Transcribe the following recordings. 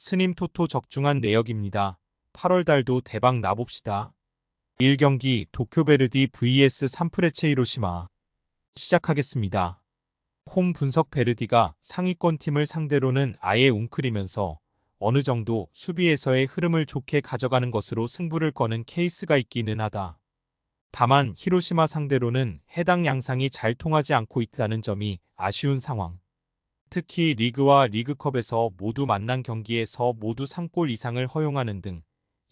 스님 토토 적중한 내역입니다. 8월 달도 대박 나봅시다. 1경기 도쿄베르디 vs 산프레체 히로시마 시작하겠습니다. 홈 분석 베르디가 상위권 팀을 상대로는 아예 웅크리면서 어느 정도 수비에서의 흐름을 좋게 가져가는 것으로 승부를 거는 케이스가 있기는 하다. 다만 히로시마 상대로는 해당 양상이 잘 통하지 않고 있다는 점이 아쉬운 상황. 특히 리그와 리그컵에서 모두 만난 경기에서 모두 3골 이상을 허용하는 등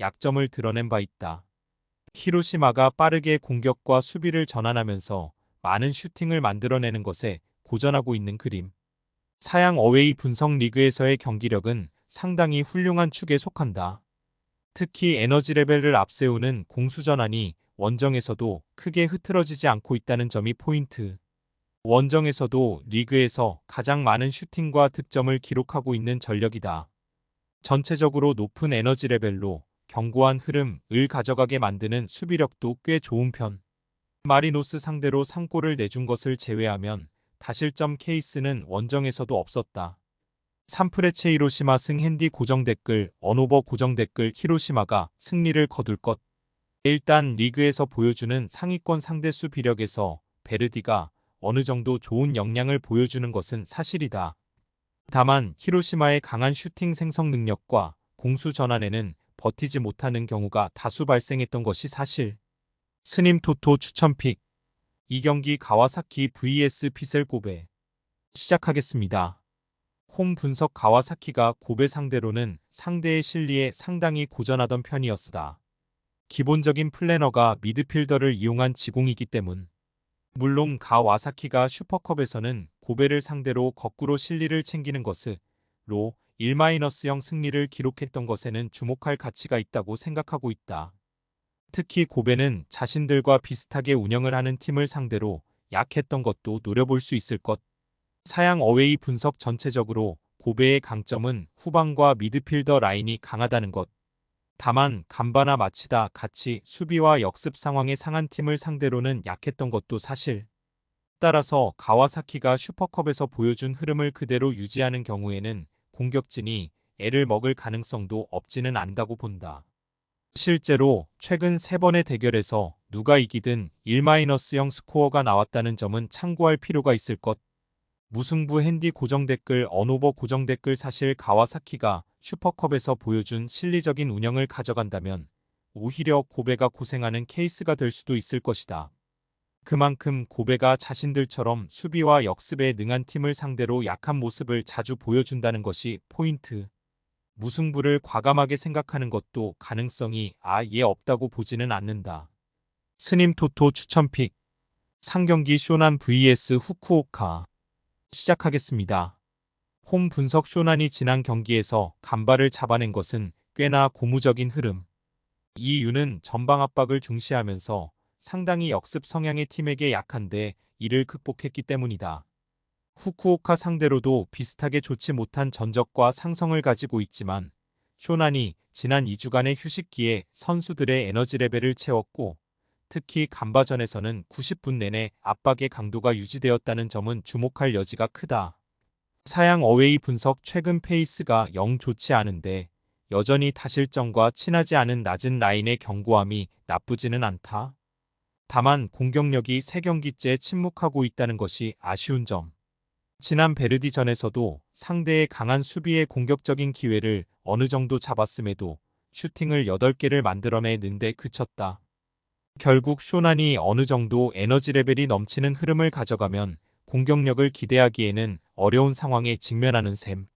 약점을 드러낸 바 있다. 히로시마가 빠르게 공격과 수비를 전환하면서 많은 슈팅을 만들어내는 것에 고전하고 있는 그림. 사양 어웨이 분석 리그에서의 경기력은 상당히 훌륭한 축에 속한다. 특히 에너지 레벨을 앞세우는 공수전환이 원정에서도 크게 흐트러지지 않고 있다는 점이 포인트. 원정에서도 리그에서 가장 많은 슈팅과 득점을 기록하고 있는 전력이다. 전체적으로 높은 에너지 레벨로 견고한 흐름을 가져가게 만드는 수비력도 꽤 좋은 편. 마리노스 상대로 3골을 내준 것을 제외하면 다실점 케이스는 원정에서도 없었다. 산프레체 히로시마 승 핸디 고정 댓글 언오버 고정 댓글 히로시마가 승리를 거둘 것. 일단 리그에서 보여주는 상위권 상대 수비력에서 베르디가 어느 정도 좋은 역량을 보여주는 것은 사실이다. 다만 히로시마의 강한 슈팅 생성 능력과 공수 전환에는 버티지 못하는 경우가 다수 발생했던 것이 사실. 스님 토토 추천픽 2경기 가와사키 vs 피셀 고베 시작하겠습니다. 홈 분석 가와사키가 고베 상대로는 상대의 실리에 상당히 고전하던 편이었으다. 기본적인 플래너가 미드필더를 이용한 지공이기 때문. 물론 가와사키가 슈퍼컵에서는 고베를 상대로 거꾸로 실리를 챙기는 것으로 1-0 승리를 기록했던 것에는 주목할 가치가 있다고 생각하고 있다. 특히 고베는 자신들과 비슷하게 운영을 하는 팀을 상대로 약했던 것도 노려볼 수 있을 것. 사양 어웨이 분석 전체적으로 고베의 강점은 후방과 미드필더 라인이 강하다는 것. 다만 간바나 마치다 같이 수비와 역습 상황에 상한 팀을 상대로는 약했던 것도 사실. 따라서 가와사키가 슈퍼컵에서 보여준 흐름을 그대로 유지하는 경우에는 공격진이 애를 먹을 가능성도 없지는 않다고 본다. 실제로 최근 3번의 대결에서 누가 이기든 1-0 스코어가 나왔다는 점은 참고할 필요가 있을 것. 무승부 핸디 고정 댓글 언오버 고정 댓글 사실 가와사키가 슈퍼컵에서 보여준 실리적인 운영을 가져간다면 오히려 고베가 고생하는 케이스가 될 수도 있을 것이다. 그만큼 고베가 자신들처럼 수비와 역습에 능한 팀을 상대로 약한 모습을 자주 보여준다는 것이 포인트. 무승부를 과감하게 생각하는 것도 가능성이 아예 없다고 보지는 않는다. 스님 토토 추천픽 3경기 쇼난 vs 후쿠오카 시작하겠습니다. 홈 분석 쇼난이 지난 경기에서 간발을 잡아낸 것은 꽤나 고무적인 흐름. 이유는 전방 압박을 중시하면서 상당히 역습 성향의 팀에게 약한데 이를 극복했기 때문이다. 후쿠오카 상대로도 비슷하게 좋지 못한 전적과 상성을 가지고 있지만 쇼난이 지난 2주간의 휴식기에 선수들의 에너지 레벨을 채웠고 특히 간바전에서는 90분 내내 압박의 강도가 유지되었다는 점은 주목할 여지가 크다. 사양 어웨이 분석 최근 페이스가 영 좋지 않은데 여전히 다실점과 친하지 않은 낮은 라인의 견고함이 나쁘지는 않다. 다만 공격력이 3경기째 침묵하고 있다는 것이 아쉬운 점. 지난 베르디전에서도 상대의 강한 수비의 공격적인 기회를 어느 정도 잡았음에도 슈팅을 8개를 만들어내는데 그쳤다. 결국 쇼난이 어느 정도 에너지 레벨이 넘치는 흐름을 가져가면 공격력을 기대하기에는 어려운 상황에 직면하는 셈.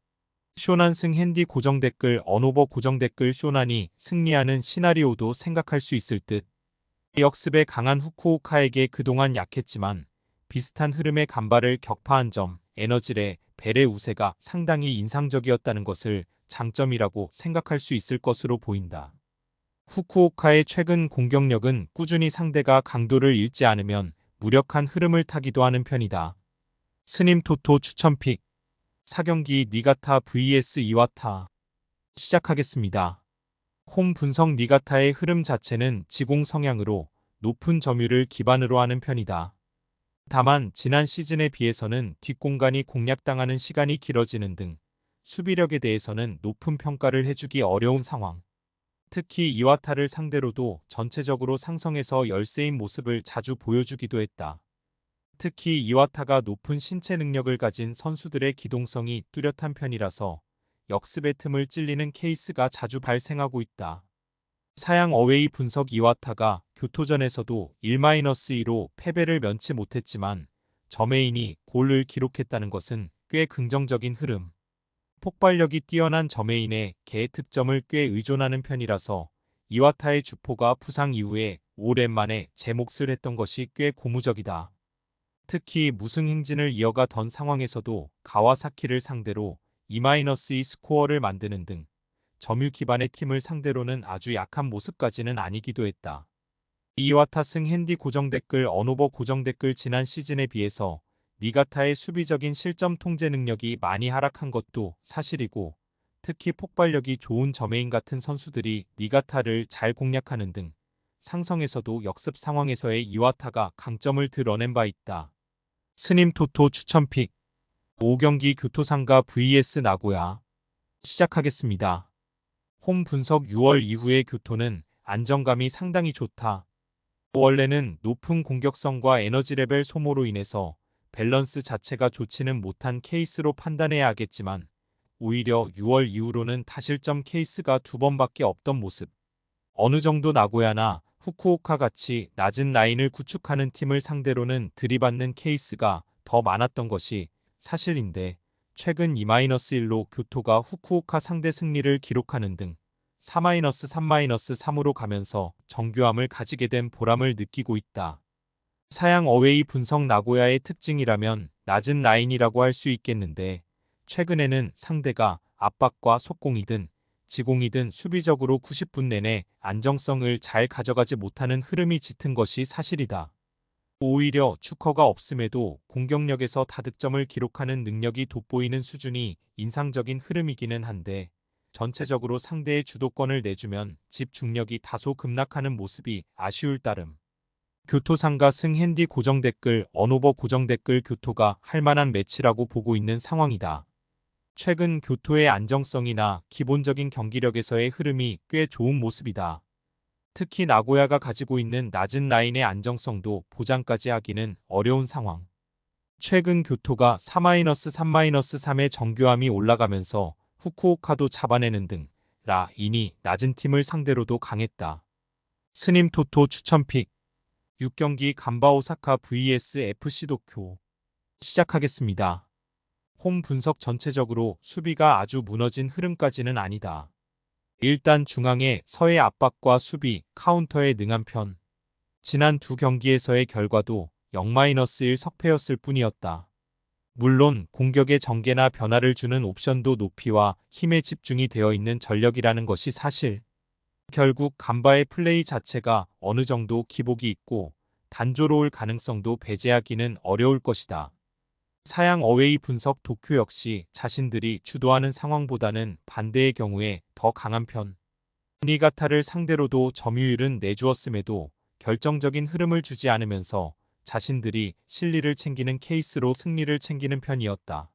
쇼난 승 핸디 고정 댓글 언오버 고정 댓글 쇼난이 승리하는 시나리오도 생각할 수 있을 듯. 역습에 강한 후쿠오카에게 그동안 약했지만 비슷한 흐름의 간발을 격파한 점, 에너지레 벨의 우세가 상당히 인상적이었다는 것을 장점이라고 생각할 수 있을 것으로 보인다. 후쿠오카의 최근 공격력은 꾸준히 상대가 강도를 잃지 않으면 무력한 흐름을 타기도 하는 편이다. 스님 토토 추천픽 4경기 니가타 vs 이와타 시작하겠습니다. 홈 분석 니가타의 흐름 자체는 지공 성향으로 높은 점유를 기반으로 하는 편이다. 다만 지난 시즌에 비해서는 뒷공간이 공략당하는 시간이 길어지는 등 수비력에 대해서는 높은 평가를 해주기 어려운 상황. 특히 이와타를 상대로도 전체적으로 상성에서 열세인 모습을 자주 보여주기도 했다. 특히 이와타가 높은 신체 능력을 가진 선수들의 기동성이 뚜렷한 편이라서 역습의 틈을 찔리는 케이스가 자주 발생하고 있다. 사양 어웨이 분석 이와타가 교토전에서도 1-2로 패배를 면치 못했지만 저메인이 골을 기록했다는 것은 꽤 긍정적인 흐름. 폭발력이 뛰어난 저메인의 개 특점을 꽤 의존하는 편이라서 이와타의 주포가 부상 이후에 오랜만에 제 몫을 했던 것이 꽤 고무적이다. 특히 무승 행진을 이어가던 상황에서도 가와사키를 상대로 2-2 스코어를 만드는 등 점유 기반의 팀을 상대로는 아주 약한 모습까지는 아니기도 했다. 이와타 승 핸디 고정 댓글 언오버 고정 댓글 지난 시즌에 비해서 니가타의 수비적인 실점 통제 능력이 많이 하락한 것도 사실이고 특히 폭발력이 좋은 저메인 같은 선수들이 니가타를 잘 공략하는 등 상성에서도 역습 상황에서의 이와타가 강점을 드러낸 바 있다. 스님 토토 추천픽 5경기 교토상가 vs 나고야 시작하겠습니다. 홈 분석 6월 이후의 교토는 안정감이 상당히 좋다. 원래는 높은 공격성과 에너지 레벨 소모로 인해서 밸런스 자체가 좋지는 못한 케이스로 판단해야 하겠지만 오히려 6월 이후로는 다실점 케이스가 2번밖에 없던 모습. 어느 정도 나고야나 후쿠오카 같이 낮은 라인을 구축하는 팀을 상대로는 들이받는 케이스가 더 많았던 것이 사실인데 최근 2-1로 교토가 후쿠오카 상대 승리를 기록하는 등 4-3-3으로 가면서 정교함을 가지게 된 보람을 느끼고 있다. 사양 어웨이 분석 나고야의 특징이라면 낮은 라인이라고 할 수 있겠는데 최근에는 상대가 압박과 속공이든 지공이든 수비적으로 90분 내내 안정성을 잘 가져가지 못하는 흐름이 짙은 것이 사실이다. 오히려 주커가 없음에도 공격력에서 다득점을 기록하는 능력이 돋보이는 수준이 인상적인 흐름이기는 한데 전체적으로 상대의 주도권을 내주면 집중력이 다소 급락하는 모습이 아쉬울 따름. 교토상가 승 핸디 고정 댓글 언오버 고정 댓글 교토가 할만한 매치라고 보고 있는 상황이다. 최근 교토의 안정성이나 기본적인 경기력에서의 흐름이 꽤 좋은 모습이다. 특히 나고야가 가지고 있는 낮은 라인의 안정성도 보장까지 하기는 어려운 상황. 최근 교토가 4-3-3의 정교함이 올라가면서 후쿠오카도 잡아내는 등 라인이 낮은 팀을 상대로도 강했다. 스님 토토 추천픽 6경기 간바 오사카 vs FC 도쿄 시작하겠습니다. 홈 분석 전체적으로 수비가 아주 무너진 흐름까지는 아니다. 일단 중앙의 서의 압박과 수비, 카운터에 능한 편. 지난 두 경기에서의 결과도 0-1 석패였을 뿐이었다. 물론 공격의 전개나 변화를 주는 옵션도 높이와 힘에 집중이 되어 있는 전력이라는 것이 사실. 결국 간바의 플레이 자체가 어느 정도 기복이 있고 단조로울 가능성도 배제하기는 어려울 것이다. 사양 어웨이 분석 도쿄 역시 자신들이 주도하는 상황보다는 반대의 경우에 더 강한 편. 니가타를 상대로도 점유율은 내주었음에도 결정적인 흐름을 주지 않으면서 자신들이 실리를 챙기는 케이스로 승리를 챙기는 편이었다.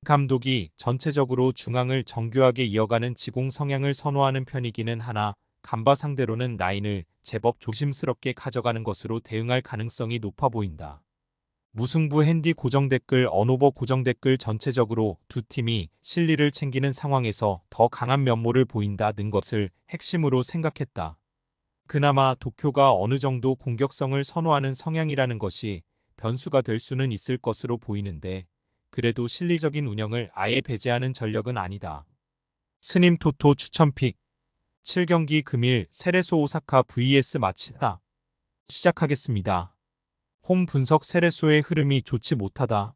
감독이 전체적으로 중앙을 정교하게 이어가는 지공 성향을 선호하는 편이기는 하나 간바 상대로는 라인을 제법 조심스럽게 가져가는 것으로 대응할 가능성이 높아 보인다. 무승부 핸디 고정 댓글 언오버 고정 댓글 전체적으로 두 팀이 실리를 챙기는 상황에서 더 강한 면모를 보인다는 것을 핵심으로 생각했다. 그나마 도쿄가 어느 정도 공격성을 선호하는 성향이라는 것이 변수가 될 수는 있을 것으로 보이는데 그래도 실리적인 운영을 아예 배제하는 전력은 아니다. 스님 토토 추천픽 7경기 금일 세레소 오사카 vs 마치다 시작하겠습니다. 홈 분석 세레소의 흐름이 좋지 못하다.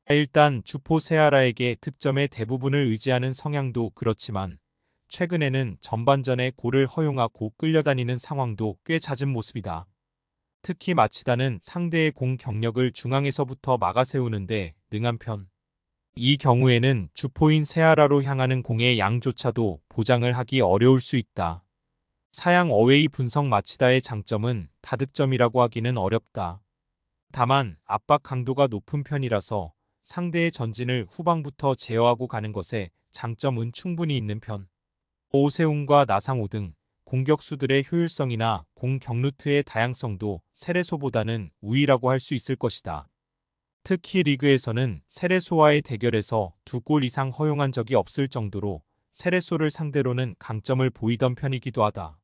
일단 주포 세아라에게 득점의 대부분을 의지하는 성향도 그렇지만 최근에는 전반전에 골을 허용하고 끌려다니는 상황도 꽤 잦은 모습이다. 특히 마치다는 상대의 공 경력을 중앙에서부터 막아세우는데 능한 편. 이 경우에는 주포인 세아라로 향하는 공의 양조차도 보장을 하기 어려울 수 있다. 사양 어웨이 분석 마치다의 장점은 다득점이라고 하기는 어렵다. 다만 압박 강도가 높은 편이라서 상대의 전진을 후방부터 제어하고 가는 것에 장점은 충분히 있는 편. 오세훈과 나상호 등 공격수들의 효율성이나 공격 루트의 다양성도 세레소보다는 우위라고 할 수 있을 것이다. 특히 리그에서는 세레소와의 대결에서 2골 이상 허용한 적이 없을 정도로 세레소를 상대로는 강점을 보이던 편이기도 하다.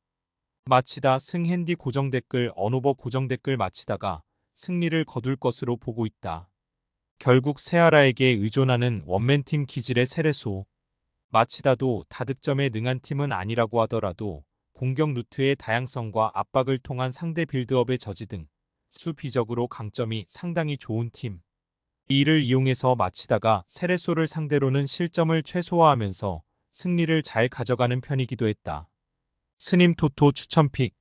마치다 승핸디 고정 댓글 언오버 고정 댓글 마치다가 승리를 거둘 것으로 보고 있다. 결국 세아라에게 의존하는 원맨팀 기질의 세레소. 마치다도 다득점에 능한 팀은 아니라고 하더라도 공격 루트의 다양성과 압박을 통한 상대 빌드업의 저지 등 수비적으로 강점이 상당히 좋은 팀. 이를 이용해서 마치다가 세레소를 상대로는 실점을 최소화하면서 승리를 잘 가져가는 편이기도 했다. 스님 토토 추천픽.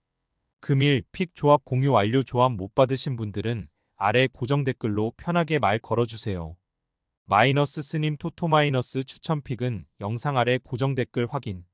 금일 픽 조합 공유 완료. 조합 못 받으신 분들은 아래 고정 댓글로 편하게 말 걸어주세요. 마이너스 스님 토토 마이너스 추천픽은 영상 아래 고정 댓글 확인.